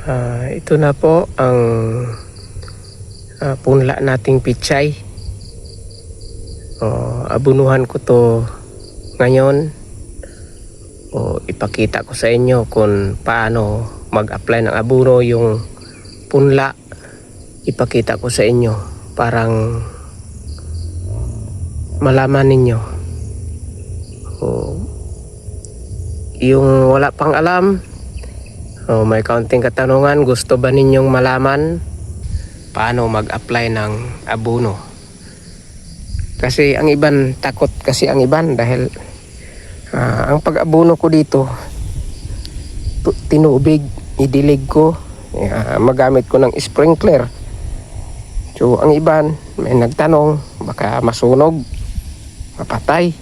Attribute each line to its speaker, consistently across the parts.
Speaker 1: Ito na po ang punla nating pichay. Abunuhan ko to ngayon. Ipakita ko sa inyo kung paano mag-apply ng abono yung punla. Ipakita ko sa inyo parang malaman ninyo. Yung wala pang alam, may kaunting katanungan, gusto ba ninyong malaman paano mag-apply ng abono? Kasi ang iban, takot kasi ang iban dahil ang pag-abono ko dito, tinubig, idilig ko, magamit ko ng sprinkler. So ang iban, may nagtanong, baka masunog, mapatay.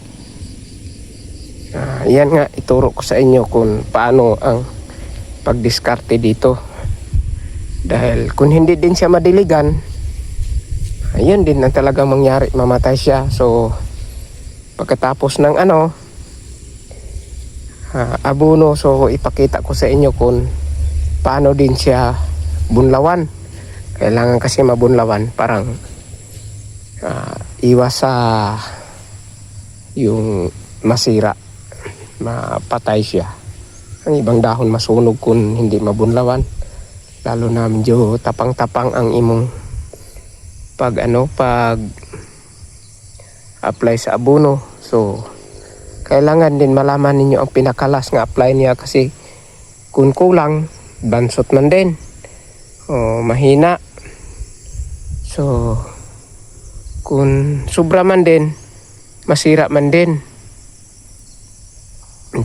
Speaker 1: Yan nga, ituro ko sa inyo kung paano ang pagdiskarte dito. Dahil kung hindi din siya madiligan, ayun din ang talagang mangyari, mamatay siya. So pagkatapos ng abono, so ipakita ko sa inyo kung paano din siya bunlawan. Kailangan kasi mabunlawan, parang iwas sa yung masira, mapatay siya. Ang ibang dahon masunog kung hindi mabunlawan, lalo na medyo tapang-tapang ang imong pag apply sa abono. So kailangan din malaman ninyo ang pinakalas nga apply niya, kasi kung kulang, bansot man din o mahina. So kung sobra man din, masira man din.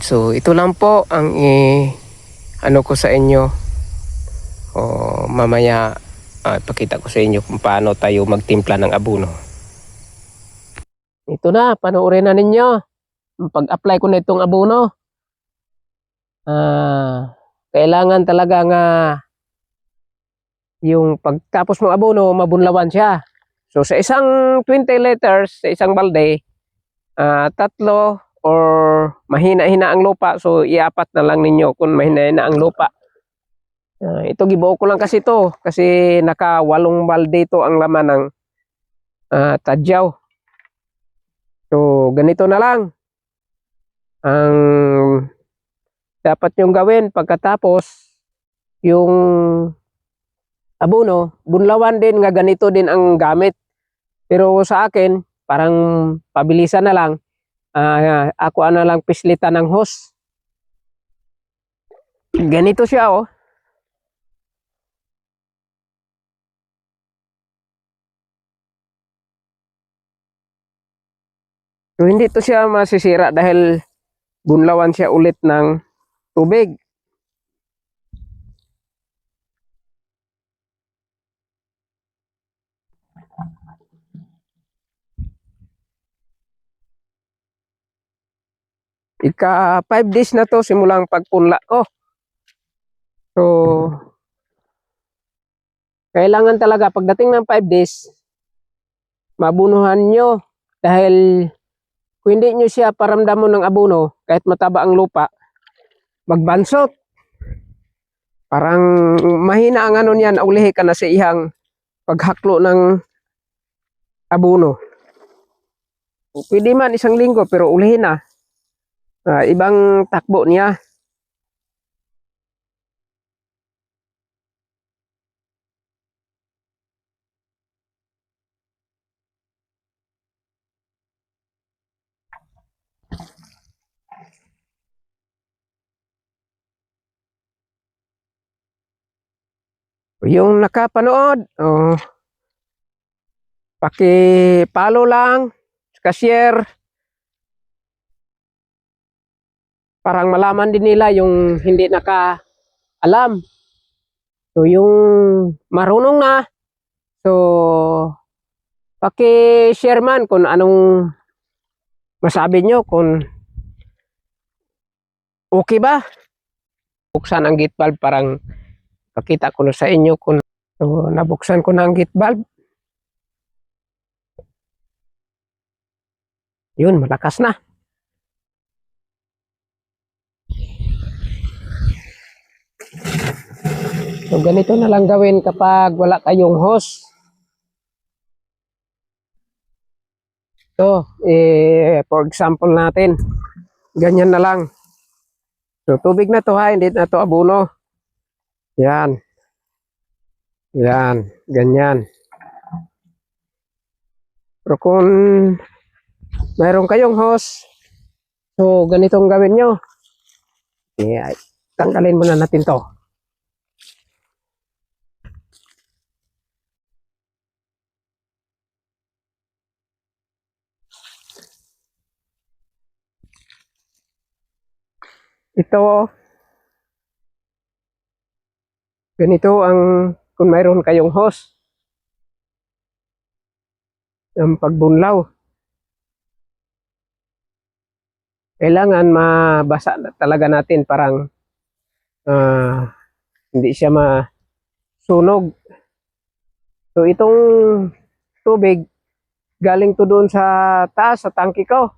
Speaker 1: So ito lang po ang ko sa inyo. Mamaya ipakita ko sa inyo kung paano tayo magtimpla ng abono. Ito na, panoorin na ninyo pag-apply ko na itong abono. Kailangan talaga nga yung pagtapos ng abono, mabunlawan siya. So sa isang 20 liters, sa isang balde, tatlo or mahina-hina ang lupa, so iapat na lang ninyo kung mahina-hina ang lupa. Ito gibuo ko lang kasi ito, kasi naka 8 balde ito ang laman ng tadyaw. So ganito na lang ang dapat nyong gawin pagkatapos yung abono. Bunlawan din nga, ganito din ang gamit. Pero sa akin, parang pabilisan na lang. Ako na lang pislitan ng hose. Ganito siya So hindi to siya masisira dahil bunlawan siya ulit ng tubig. Ika 5 days na to simulang pagpunla ko. So kailangan talaga pagdating ng 5 days, mabunuhan nyo. Dahil kung hindi nyo siya paramdamon ng abono, kahit mataba ang lupa, magbansot. Parang mahina ang niyan, ulihi ka na sa ihang paghaklo ng abono. Pwede man 1 linggo, pero ulihin na. Ibang takbo niya. Yung nakapanood, paki-follow lang, share, parang malaman din nila yung hindi naka-alam. So yung marunong na, so paki-share man kung anong masabi nyo, kung okay ba. Buksan ang gate valve, parang pakita ko na sa inyo kung nabuksan ko na ang gate valve. Yun, malakas na. So ganito na lang gawin kapag wala kayong hose. So, for example natin, ganyan na lang. So tubig na to ha, hindi na to abono. Yan. Yan, ganyan. Pero kung mayroon kayong hose, so ganitong gawin nyo. Tanggalin muna natin to. Ito, ganito ang kung mayroon kayong hose. Ang pagbunlaw. Kailangan mabasa talaga natin parang hindi siya masunog. So itong tubig galing to doon sa taas sa tangke ko.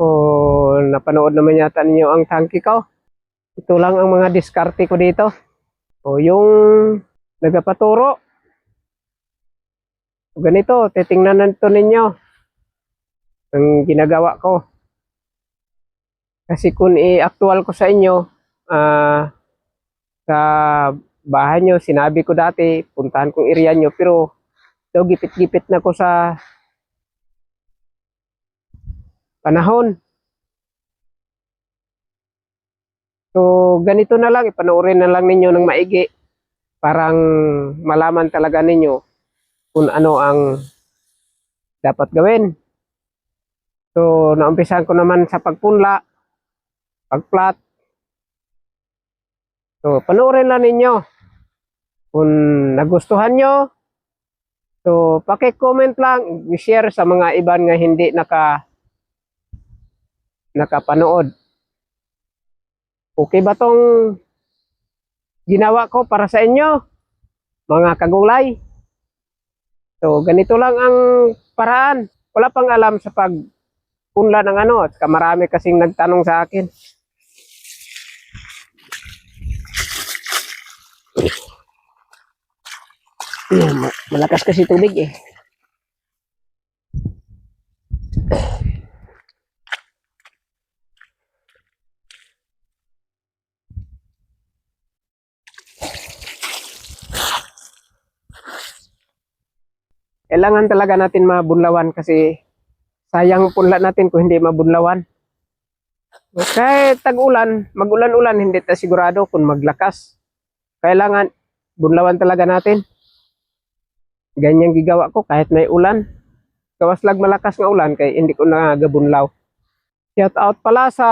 Speaker 1: O napanood naman yata ninyo ang tangke ko. Ito lang ang mga diskarte ko dito. O yung nagapaturo. O ganito, titingnan nito ninyo ang ginagawa ko. Kasi kung i-actual ko sa inyo, sa bahay nyo, sinabi ko dati, puntahan kong area nyo, pero ito, gipit-gipit na ko sa panahon. So, ganito na lang, ipanoorin na lang ninyo ng maigi. Parang malaman talaga ninyo kung ano ang dapat gawin. So, naumpisahan ko naman sa pagpunla, pagplat. So, panoorin lang ninyo. Kung nagustuhan nyo, so, paki-comment lang, i-share sa mga iban nga hindi nakapanood. Okay ba tong ginawa ko para sa inyo, mga kagulay? So, ganito lang ang paraan. Wala pang alam sa pagpunla ng ano, at marami kasing nagtanong sa akin. Malakas kasi tubig eh. Kailangan talaga natin mabunlawan kasi sayang punla natin kung hindi mabunlawan. Kahit tag-ulan, mag-ulan-ulan, hindi ta sigurado kung maglakas. Kailangan bunlawan talaga natin. Ganyan gigawa ko kahit may ulan. Kawas lag malakas nga ulan kay hindi ko nagabunlaw. Shout out pala sa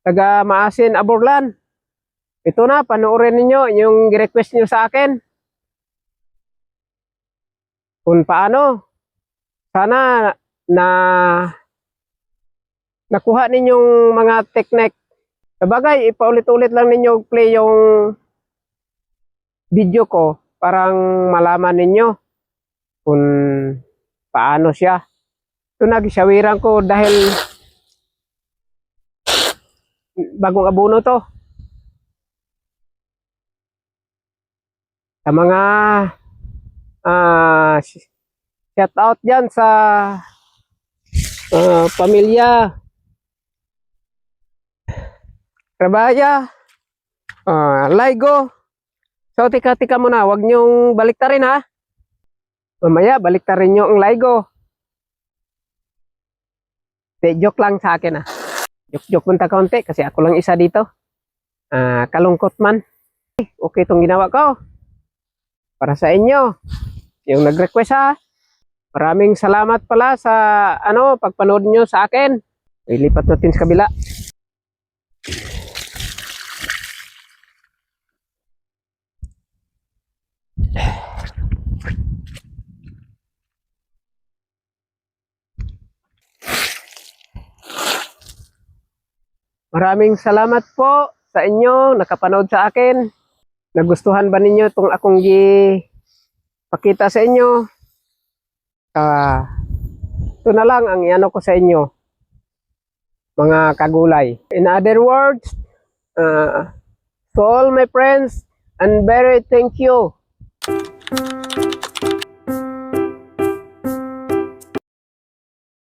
Speaker 1: taga Maasin, Aborlan. Ito na, panoorin ninyo yung request nyo sa akin. Kung paano, sana na nakuha ninyong mga technique. Sabagay, ipaulit-ulit lang ninyo play yung video ko parang malaman ninyo kung paano siya. Ito nagsyawiran ko dahil bagong abono to. Sa mga shout out dyan sa pamilya Trabaya, Laigo. So tika muna, wag nyong baliktarin ha. Mamaya baliktarin nyo ang Laigo. Joke lang sa akin ha. Joke punta kaunti kasi ako lang isa dito. Kalungkot man. Okay itong ginawa ko. Para sa inyo. Yung nag-request ha. Maraming salamat pala sa pagpanood nyo sa akin. Ilipat natin sa kabila. Maraming salamat po sa inyo nakapanood sa akin. Nagustuhan ba ninyo itong akong pakita sa inyo? Ito na lang ang iano ko sa inyo, mga kagulay. In other words, To all my friends, and very thank you